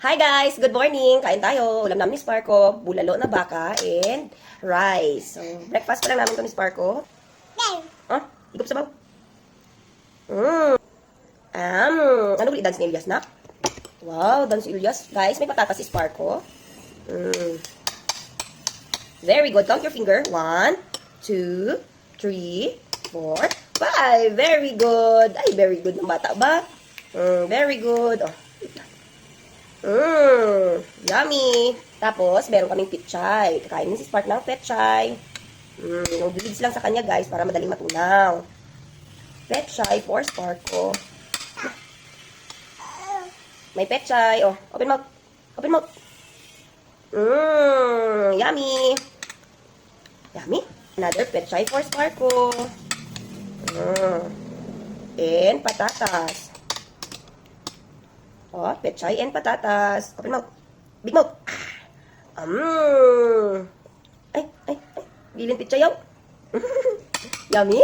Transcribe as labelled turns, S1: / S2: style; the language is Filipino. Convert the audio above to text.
S1: Hi guys! Good morning! Kain tayo. Ulam namin ni Sparko. Bulalo na baka and rice. So, breakfast pa lang namin ito ni Sparko. Ah, higop sa baw. Ano ulit dance ni Elias na? Wow, dance si Elias. Guys, may patatas si Sparko. Very good. Count your finger. 1, 2, 3, 4, 5. Very good. Ay, very good ng bata ba? Very good. Oh. Yummy! Tapos, meron kaming petchay. Kakainin si Spark ng petchay. Noodles lang sa kanya, guys, para madaling matunaw. Petchay for Sparko. May petchay. Oh, open mouth. Open mouth. Yummy! Yummy. Another petchay for Sparko. And patatas. Oh, petchay and patatas. Open mouth. Big mouth. Ay. Bilin petchay yaw. Yummy.